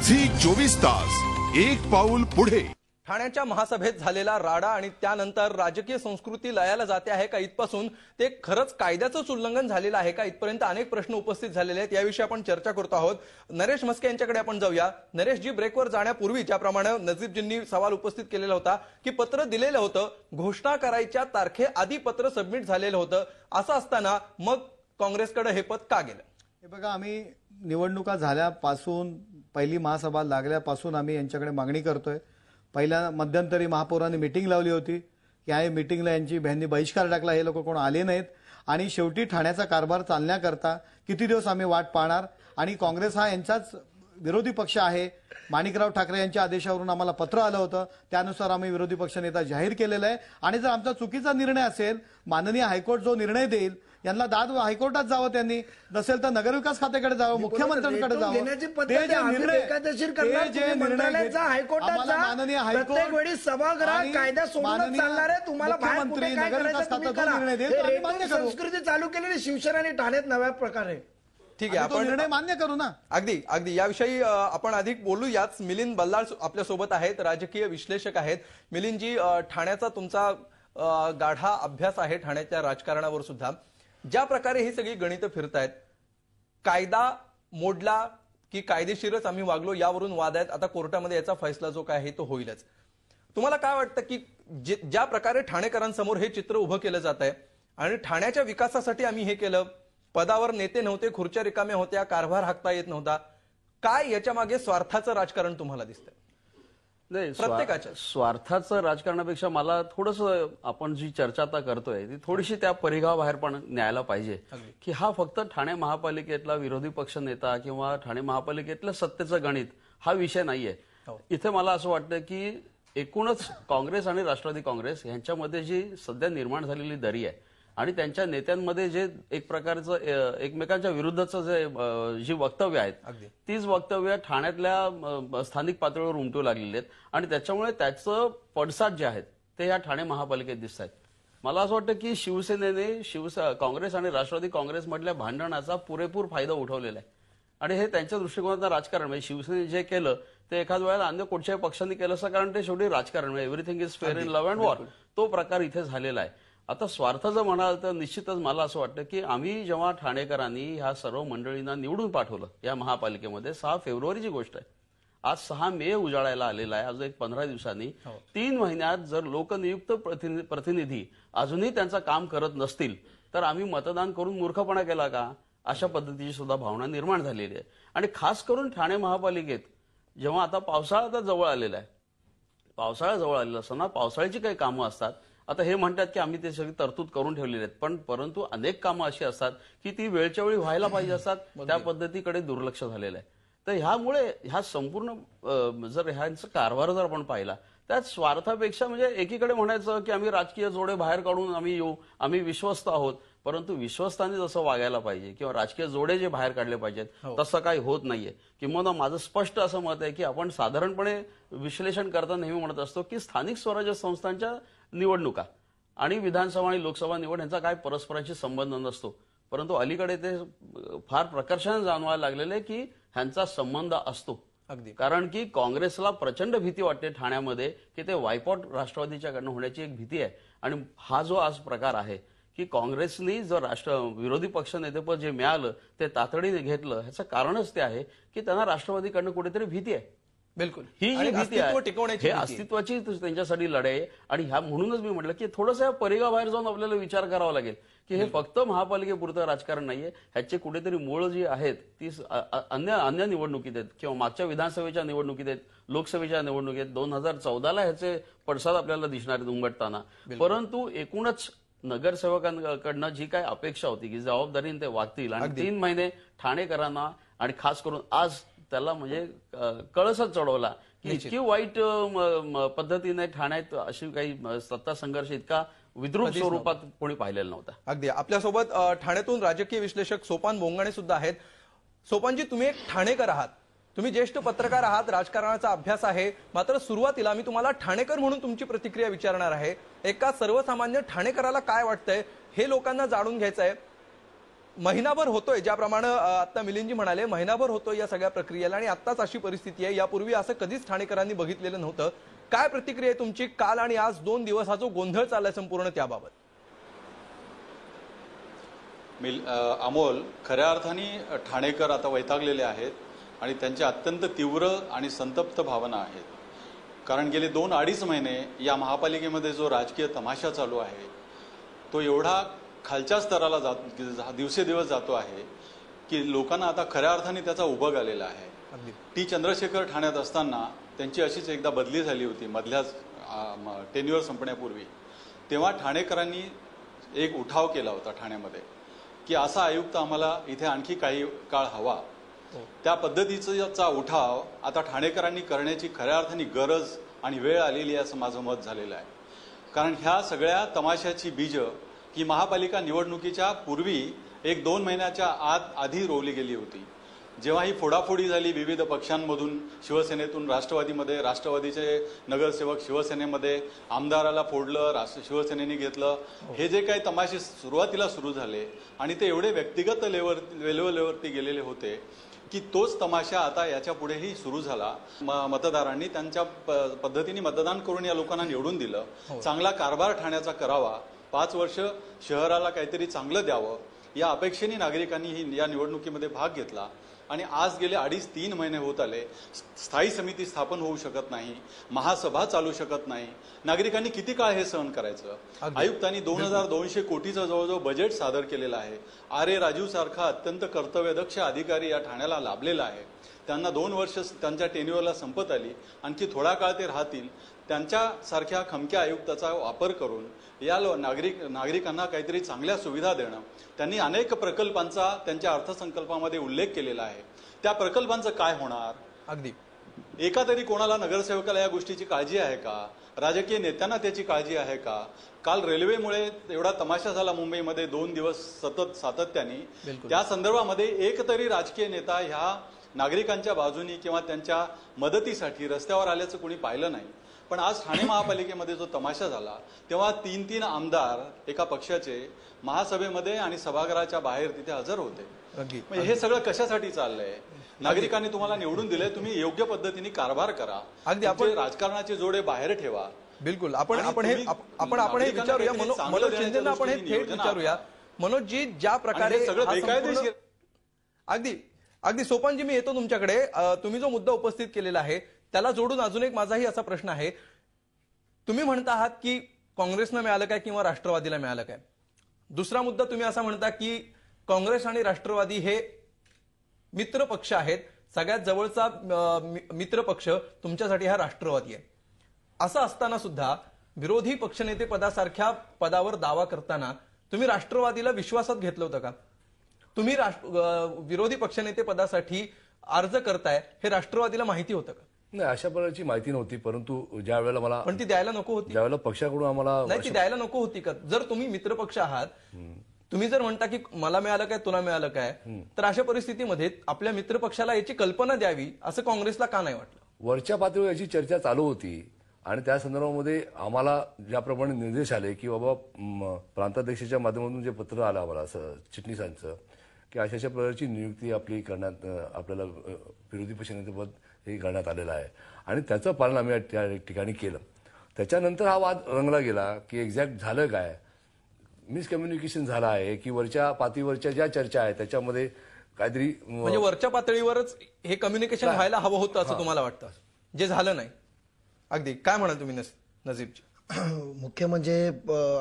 Zee 24 तास, एक पाऊल पुढे। ठाण्याच्या महासभेत झालेला राडा आणि त्यानंतर राजकीय संस्कृती लयाला जाते आहे का इथपासून ते खरंच कायद्याचंच उल्लंघन झालेलं आहे का इथपर्यंत अनेक प्रश्न उपस्थित झालेले आहेत। याविषयी आपण चर्चा करतो आहोत। नरेश म्हस्के यांच्याकडे आपण जाऊया। नरेश जी, ब्रेकवर जाण्यापूर्वी ज्याप्रमाणे नजीबजींनी सवाल उपस्थित केलेला होता की पत्र दिलेलं होतं, घोषणा करायच्या तारखेआधी पत्र सबमिट झालेलं होतं, असं असताना मग काँग्रेसकडे हे पद का गेलं? हे बघा, आम्ही निवडणुका झाल्यापासून पहिली महासभा लागल्यापासून आम्ही यांच्याकडे मागणी करतोय। पहिल्या मध्यंतरी महापौरांनी मीटिंग लावली होती की या मीटिंगला यांची बहिणी बहिष्कार टाकला, हे लोक कोण आले नाहीत आणि शेवटी ठाण्याचा कारभार चालण्याकरता किती दिवस आम्ही वाट पाहणार। आणि काँग्रेस हा यांचाच विरोधी पक्ष आहे। माणिकराव ठाकरे यांच्या आदेशावरून आम्हाला पत्र आलं होतं, त्यानुसार आम्ही विरोधी पक्षनेता जाहीर केलेला आहे। आणि जर आमचा चुकीचा निर्णय असेल, माननीय हायकोर्ट जो निर्णय देईल, यांना दाद हायकोर्टात जावं, त्यांनी नसेल तर नगरविकास खात्याकडे जावं, मुख्यमंत्र्यांकडे जावं। माननीय हायकोर्ट सभागृह कायदा सोडून चालणार आहे, तुम्हाला मुख्यमंत्री नगरविकास खात्याचा निर्णय देईल, संस्कृती चालू केलेली शिवसेना आणि ठाण्यात नव्या प्रकारे। ठीक आहे, आपण निर्णय मान्य करू ना। अगदी याविषयी आपण अधिक बोलूयाच। मिलिंद बल्लाळ आपल्या सोबत आहेत, राजकीय विश्लेषक आहेत। मिलिंदजी, ठाण्याचा तुमचा गाढा अभ्यास आहे, ठाण्याच्या राजकारणावर सुद्धा। ज्या प्रकारे ही सगळी गणितं फिरतायत, कायदा मोडला की कायदेशीरच आम्ही वागलो यावरून वाद आहेत। आता कोर्टामध्ये याचा फैसला जो काय आहे तो होईलच। तुम्हाला काय वाटतं की ज्या प्रकारे ठाणेकरांसमोर हे चित्र उभं केलं जात आहे आणि ठाण्याच्या विकासासाठी आम्ही हे केलं, पदावर नेते नव्हते, खुर्च्या रिकाम्या होत्या, कारभार हाकता येत नव्हता, काय याच्या मागे स्वार्थाचं राजकारण तुम्हाला दिसतंय? नाही, प्रत्येकाच्या स्वार्थाचं राजकारणापेक्षा मला थोडंसं आपण जी चर्चा आता करतोय ती थोडीशी त्या परिघाबाहेर पण न्यायला पाहिजे की हा फक्त ठाणे महापालिकेतला विरोधी पक्ष नेता किंवा ठाणे महापालिकेतलं सत्तेचं गणित हा विषय नाहीये। इथे मला असं वाटतं की एकूणच काँग्रेस आणि राष्ट्रवादी काँग्रेस यांच्यामध्ये जी सध्या निर्माण झालेली दरी आहे आणि त्यांच्या नेत्यांमध्ये जे एक प्रकारचं एकमेकांच्या विरुद्धचं जी वक्तव्य आहेत तीच वक्तव्य ठाण्यातल्या स्थानिक पातळीवर उमटू लागलेली आहेत आणि त्याच्यामुळे त्याचं पडसाद जे आहेत ते या ठाणे महापालिकेत दिसत आहेत। मला असं वाटतं की शिवसेनेने काँग्रेस आणि राष्ट्रवादी काँग्रेसमधल्या भांडणाचा पुरेपूर फायदा उठवलेला आहे आणि हे त्यांच्या दृष्टिकोनातलं राजकारण म्हणजे शिवसेनेने जे केलं ते एखाद वेळेला अन्य कुठच्याही पक्षांनी केलं असं, कारण ते शेवटी राजकारण म्हणजे everything is fair in love and war, तो प्रकार इथे झालेला आहे। आता स्वार्थाचं म्हणाल तर निश्चितच मला असं वाटतं की आम्ही जेव्हा ठाणेकरांनी ह्या सर्व मंडळींना निवडून पाठवलं या महापालिकेमध्ये 6 फेब्रुवारीची गोष्ट आहे, आज 6 मे उजाळायला आलेला आहे। आज एक 15 दिवसांनी 3 महिन्यात जर लोकनियुक्त प्रतिनिधी अजूनही त्यांचं काम करत नसतील तर आम्ही मतदान करून मूर्खपणा केला का, अशा पद्धतीची सुद्धा भावना निर्माण झालेली आहे। आणि खास करून ठाणे महापालिकेत जेव्हा आता पावसाळा तर जवळ आलेला आहे, पावसाळा जवळ आलेला असताना पावसाळ्याची काही कामं असतात। आता हे म्हणतात की आम्ही ते सगळी तरतूद करून ठेवलेली आहेत, परंतु अनेक कामं अशी असतात की ती वेळच्या वेळी व्हायला पाहिजे असतात, त्या पद्धतीकडे दुर्लक्ष झालेलं आहे। तर ह्यामुळे ह्या संपूर्ण जर ह्यांचा कारभार जर आपण पाहिला त्यात स्वार्थापेक्षा म्हणजे एकीकडे म्हणायचं की आम्ही राजकीय जोडे बाहेर काढून आम्ही येऊ, आम्ही विश्वस्त आहोत, परंतु विश्वस्तांनी जसं वागायला पाहिजे किंवा राजकीय जोडे जे बाहेर काढले पाहिजेत तसं काही होत नाहीये। किंवा माझं स्पष्ट असं मत आहे की आपण साधारणपणे विश्लेषण करताना नेहमी म्हणत असतो की स्थानिक स्वराज्य संस्थांच्या निवडणुका आणि विधानसभा आणि लोकसभा निवड यांचा काय परस्परांशी संबंध नसतो, परंतु अलीकडे ते फार प्रकर्षाने जाणवायला लागलेले की ह्यांचा संबंध असतो। कारण की काँग्रेसला प्रचंड भीती वाटते ठाण्यामध्ये की ते वायपॉट राष्ट्रवादीच्याकडनं होण्याची एक भीती आहे। आणि हा जो आज प्रकार आहे की काँग्रेसनी जर विरोधी पक्ष नेतेपद जे मिळालं ते तातडीने घेतलं, ह्याचं कारणच ते आहे की त्यांना राष्ट्रवादीकडनं कुठेतरी भीती आहे। बिलकुल, ही जी भीती आहे अस्तित्वाची त्यांच्यासाठी लढाई आहे। आणि ह्या म्हणूनच मी म्हटलं की थोडंसं परिघाबाहेर जाऊन आपल्याला विचार करावा लागेल की हे फक्त महापालिकेपुरतं राजकारण नाहीये, ह्याचे कुठेतरी मूळ जी आहेत ती अन्य निवडणुकीत आहेत किंवा मागच्या विधानसभेच्या निवडणुकीत आहेत, लोकसभेच्या निवडणुकीत 2014ला ह्याचे पडसाद आपल्याला दिसणार आहेत उमटताना। परंतु एकूणच नगरसेवकांकडनं जी काय अपेक्षा होती की जबाबदारीने ते वागतील आणि 3 महिने ठाणेकरांना आणि खास करून आज त्याला म्हणजे कळसच चढवला की इतकी वाईट पद्धतीने ठाण्यात अशी काही सत्ता संघर्ष इतका विद्रूप स्वरूपात कोणी पाहिलेला नव्हता। अगदी आपल्यासोबत ठाण्यातून राजकीय विश्लेषक सोपान बोंगाणे सुद्धा आहेत। सोपानजी, तुम्ही एक ठाणेकर आहात, तुम्ही ज्येष्ठ पत्रकार आहात, राजकारणाचा अभ्यास आहे, मात्र सुरुवातीला मी तुम्हाला ठाणेकर म्हणून तुमची प्रतिक्रिया विचारणार आहे। एका सर्वसामान्य ठाणेकराला काय वाटतंय हे लोकांना जाणून घ्यायचं आहे। महिनाभर होतोय, ज्याप्रमाणे आता मिलिंदजी म्हणाले महिनाभर होतोय या सगळ्या प्रक्रियेला, आणि आत्ताच अशी परिस्थिती आहे. यापूर्वी असं कधीच ठाणेकरांनी बघितलेलं नव्हतं. काय प्रतिक्रिया आहे तुमची? काल आणि आज 2 दिवस हा जो गोंधळ चाललाय संपूर्ण त्याबाबत. अमोल, खऱ्या अर्थाने ठाणेकर आता वैतागलेले आहेत आणि त्यांच्या अत्यंत तीव्र आणि संतप्त भावना आहेत. कारण गेले 2-2.5 महिने या महापालिकेमध्ये जो राजकीय तमाशा चालू आहे तो एवढा खालच्या स्तराला दिवसेदिवस जातो आहे की लोकांना आता खऱ्या अर्थाने त्याचा उभग आलेला आहे. टी चंद्रशेखर ठाण्यात असताना त्यांची अशीच एकदा बदली झाली होती मधल्याच टेन्युअर संपण्यापूर्वी. तेव्हा ठाणेकरांनी एक उठाव केला होता ठाण्यामध्ये की असा आयुक्त आम्हाला इथे आणखी काही काळ हवा. त्या पद्धतीचा उठाव आता ठाणेकरांनी करण्याची खऱ्या अर्थाने गरज आणि वेळ आलेली आहे असं माझं मत झालेलं आहे. कारण ह्या सगळ्या तमाशाची बीज ही महापालिका निवडणुकीच्या पूर्वी 1-2 महिन्याच्या आधी रोवली गेली होती. जेव्हा ही फोडाफोडी झाली विविध पक्षांमधून, शिवसेनेतून राष्ट्रवादीमध्ये, राष्ट्रवादीचे नगरसेवक शिवसेनेमध्ये, आमदाराला फोडलं, शिवसेनेने घेतलं, हे जे काही तमाशे सुरुवातीला सुरू झाले आणि ते एवढे व्यक्तिगत लेवलवरती गेलेले होते की तोच तमाशा आता याच्या पुढेही सुरू झाला. मतदारांनी त्यांच्या पद्धतीने मतदान करून या लोकांना निवडून दिलं. चांगला कारभार ठाण्याचा करावा, 5 वर्ष शहराला काहीतरी चांगलं द्यावं या अपेक्षेने नागरिकांनी या निवडणुकीमध्ये भाग घेतला. आणि आज गेले 2.5-3 महिने होत आले, स्थायी समिती स्थापन होऊ शकत नाही, महासभा चालू शकत नाही. नागरिकांनी किती काळ हे सहन करायचं? आयुक्तांनी 2,200 कोटीचं जवळजवळ बजेट सादर केलेलं आहे. R.A. राजीव सारखा अत्यंत कर्तव्यदक्ष अधिकारी या ठाण्याला लाभलेला आहे. त्यांना 2 वर्ष त्यांच्या टेन्युअरला संपत आली, आणखी थोडा काळ ते राहतील. त्यांच्यासारख्या खमक्या आयुक्ताचा वापर करून या नागरिकांना काहीतरी चांगल्या सुविधा देणं. त्यांनी अनेक प्रकल्पांचा त्यांच्या अर्थसंकल्पामध्ये उल्लेख केलेला आहे. त्या प्रकल्पांचं काय होणार? अगदी एका तरी कोणाला नगरसेवकाला या गोष्टीची काळजी आहे का? राजकीय नेत्यांना त्याची काळजी आहे का? काल रेल्वेमुळे एवढा तमाशा झाला मुंबईमध्ये 2 दिवस सातत्याने. त्या संदर्भामध्ये एक तरी राजकीय नेता ह्या नागरिकांच्या बाजूनी किंवा त्यांच्या मदतीसाठी रस्त्यावर आल्याचं कोणी पाहिलं नाही. पण आज ठाणे महापालिकेमध्ये जो तमाशा झाला तेव्हा 3-3 आमदार एका पक्षाचे महासभेमध्ये आणि सभागृहाच्या बाहेर तिथे हजर होते. म्हणजे हे सगळं कशासाठी चाललंय? नागरिकांनी तुम्हाला निवडून दिले, तुम्ही योग्य पद्धतीने कारभार करा. अगदी आपण राजकारणाचे जोडे बाहेर ठेवा. बिलकुल आपण हे विचारूया. मनोज शिंदेना आपण हे थेट विचारूया. मनोजजी, ज्या प्रकारे सगळं बेकायदेशीर, अगदी सोपानजी, मी येतो तुमच्याकडे. तुम्ही जो मुद्दा उपस्थित केलेला आहे त्याला जोडून अजून एक माझाही असा प्रश्न आहे. तुम्ही म्हणता आहात की काँग्रेसनं मिळालं काय किंवा राष्ट्रवादीला मिळालं काय. दुसरा मुद्दा तुम्ही असा म्हणता की काँग्रेस आणि राष्ट्रवादी हे मित्र पक्ष आहेत, सगळ्यात जवळचा मित्र पक्ष तुमच्यासाठी हा राष्ट्रवादी आहे. असं असताना सुद्धा विरोधी पक्षनेते पदासारख्या पदावर दावा करताना तुम्ही राष्ट्रवादीला विश्वासात घेतलं होतं का? तुम्ही विरोधी पक्षनेते पदासाठी अर्ज करताय हे राष्ट्रवादीला माहिती होतं का? नाही, अशा प्रकारची माहिती नव्हती. परंतु ज्या वेळेला मला, पण ती द्यायला नको होती. ज्यावेळेला पक्षाकडून आम्हाला नाही, ती द्यायला नको होती का? जर तुम्ही मित्रपक्ष आहात, तुम्ही जर म्हणता की मला मिळालं काय तुला मिळालं काय, तर अशा परिस्थितीमध्ये आपल्या मित्रपक्षाला याची कल्पना द्यावी असं काँग्रेसला का नाही वाटलं? वरच्या पातळीवर याची चर्चा चालू होती आणि त्या संदर्भामध्ये आम्हाला ज्याप्रमाणे निर्देश आले की बाबा प्रांताध्यक्षाच्या माध्यमातून जे पत्र आलं आम्हाला चिटणीसांचं की अशा प्रकारची नियुक्ती आपली करण्यात, आपल्याला विरोधी पक्षनेतेपद हे करण्यात आलेलं आहे आणि त्याचं पालन आम्ही त्या ठिकाणी केलं. त्याच्यानंतर हा वाद रंगला गेला की एक्झॅक्ट झालं काय, मिसकम्युनिकेशन झालं आहे की वरच्या पातळीवरच्या ज्या चर्चा आहेत त्याच्यामध्ये काहीतरी, म्हणजे वरच्या पातळीवरच हे कम्युनिकेशन व्हायला हवं होतं असं तुम्हाला वाटतं, जे झालं नाही. अगदी काय म्हणाल तुम्ही नजीबजी? मुख्य म्हणजे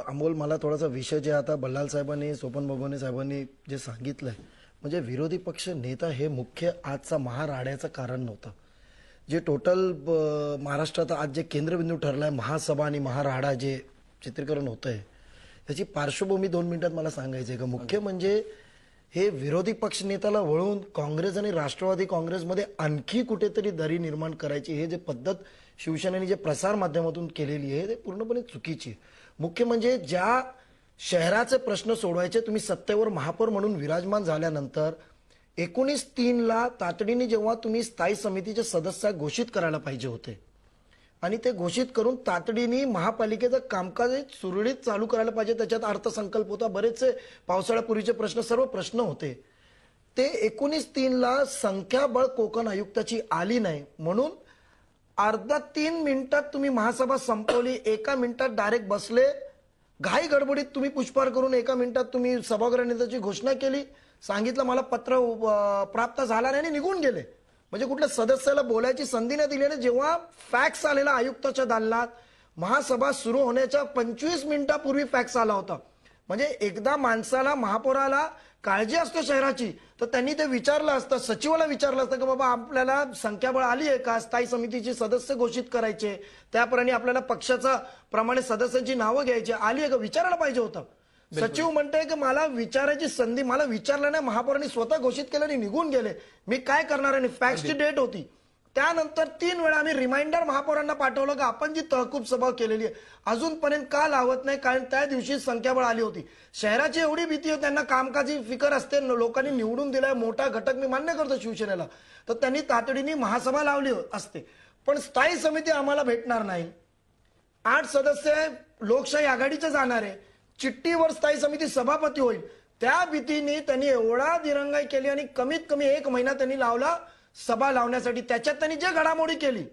अमोल, मला थोडासा विषय जे आता बल्लाळ साहेबांनी, सोपन भगवणे साहेबांनी जे सांगितलंय, म्हणजे विरोधी पक्ष नेता हे मुख्य आजचा महाराड्याचं कारण नव्हतं. जे टोटल महाराष्ट्रात आज जे केंद्रबिंदू ठरलाय, महासभा आणि महाराडा जे चित्रीकरण होतंय, त्याची पार्श्वभूमी 2 मिनिटात मला सांगायची आहे का. मुख्य म्हणजे हे विरोधी पक्ष नेत्याला वळून काँग्रेस आणि राष्ट्रवादी काँग्रेसमध्ये आणखी कुठेतरी दरी निर्माण करायची हे जे पद्धत शिवसेनेने जे प्रसार माध्यमातून केलेली आहे ते पूर्णपणे चुकीची आहे. मुख्य म्हणजे ज्या शहराचे प्रश्न सोडवायचे, तुम्ही सत्तेवर महापौर म्हणून विराजमान झाल्यानंतर 19/3 तातडीने जेव्हा तुम्ही स्थायी समितीचे सदस्य घोषित करायला पाहिजे होते आणि ते घोषित करून तातडीने महापालिकेचं कामकाज सुरळीत चालू करायला पाहिजे. त्याच्यात अर्थसंकल्प होता, बरेचसे पावसाळ्यापूर्वीचे प्रश्न, सर्व प्रश्न होते. ते 19/3 संख्याबळ कोकण आयुक्ताची आली नाही म्हणून अर्धा 3 मिनिटात तुम्ही महासभा संपवली. 1 मिनिटात डायरेक्ट बसले, घाई गडबडीत तुम्ही पुष्पहार करून 1 मिनिटात तुम्ही सभागृह नेत्याची घोषणा केली, सांगितलं मला पत्र प्राप्त झाला नाही आणि निघून गेले. म्हणजे कुठल्या सदस्याला बोलायची संधी नाही दिली. आणि जेव्हा फॅक्स आलेला आयुक्ताच्या दालनात महासभा सुरू होण्याच्या 25 मिनिटापूर्वी फॅक्स आला होता. म्हणजे एकदा माणसाला, महापौराला काळजी असते शहराची, तर त्यांनी ते विचारलं असतं, सचिवाला विचारलं असतं की बाबा आपल्याला संख्याबळ आली आहे का, स्थायी समितीची सदस्य घोषित करायचे, त्याप्रमाणे आपल्याला पक्षाचा प्रमाणे सदस्यांची नावं घ्यायची, आली आहे का, विचारायला पाहिजे होतं. सचिव म्हणते की मला विचारायची संधी, मला विचारलं नाही, महापौरांनी स्वतः घोषित केलं आणि निघून गेले, मी काय करणार. आणि फॅक्सची डेट होती. त्यानंतर 3 वेळा आम्ही रिमाइंडर महापौरांना पाठवलं की आपण जी तहकूब सभा केलेली आहे अजूनपर्यंत का लावत नाही, कारण त्या दिवशी संख्याबळ आली होती. शहराची एवढी भीती आहे, त्यांना कामकाजी फिकर असते, लोकांनी निवडून दिलाय, मोठा घटक मी मान्य करतो शिवसेनेला, तर त्यांनी तातडीने महासभा लावली असते. पण स्थायी समिती आम्हाला भेटणार नाही. 8 सदस्य लोकशाही आघाडीचे जाणार आहे, चिठ्ठीवर स्थायी समिती सभापती होईल, त्या भीतीने त्यांनी एवढा दिरंगाई केली आणि कमीत कमी 1 महिना त्यांनी लावला सभा लावण्यासाठी. त्याच्यात त्यांनी जे घडामोडी केली,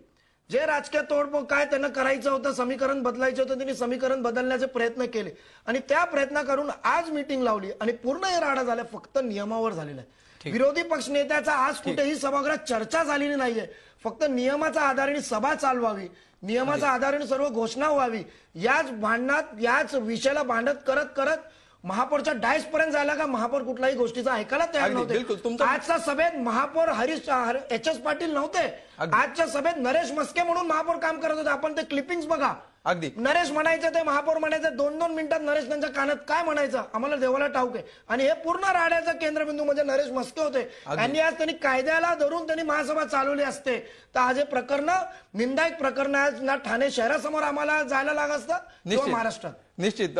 जे राजकीय तोडफोड काय त्यांना करायचं होतं, समीकरण बदलायचं होतं, त्यांनी समीकरण बदलण्याचे प्रयत्न केले आणि त्या प्रयत्न करून आज मीटिंग लावली आणि पूर्ण हे राडा झाला फक्त नियमावर झालेला आहे. विरोधी पक्ष नेत्याचा आज कुठेही सभागृहात चर्चा झालेली नाहीये. फक्त नियमाचा आधाराने सभा चालवावी, नियमाच्या आधाराने सर्व घोषणा व्हावी, याच भांडणात, याच विषयाला भांडत करत करत महापौरच्या डायस पर्यंत झाला का महापौर कुठल्याही गोष्टीचा ऐकायला तयार नव्हते. आजच्या सभेत महापौर HS पाटील नव्हते. आजच्या सभेत नरेश मस्के म्हणून महापौर काम करत होते. आपण ते क्लिपिंग्स बघा. अगदी नरेश म्हणायचं, ते महापौर म्हणायचं, 2-2 मिनिटात नरेश त्यांच्या कानात काय म्हणायचं आम्हाला देवाला ठाऊक आहे. आणि हे पूर्ण राड्याचा केंद्रबिंदू म्हणजे नरेश मस्के होते. आणि आज त्यांनी कायद्याला धरून त्यांनी महासभा चालवली असते तर आज हे प्रकरण, निंदायक प्रकरण आज ना ठाणे शहरासमोर आम्हाला जायला लागत असतं किंवा महाराष्ट्रात. निश्चित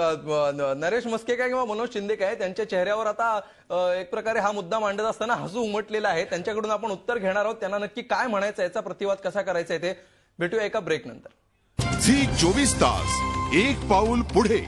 नरेश मस्के काय किंवा मनोज शिंदे काय, त्यांच्या चेहऱ्यावर आता एक प्रकारे हा मुद्दा मांडत असताना हसू उमटलेला आहे. त्यांच्याकडून आपण उत्तर घेणार आहोत, त्यांना नक्की काय म्हणायचं, याचा प्रतिवाद कसा करायचा आहे ते भेटूया एका ब्रेक नंतर. झी 24 तास, एक पाऊल पुढे.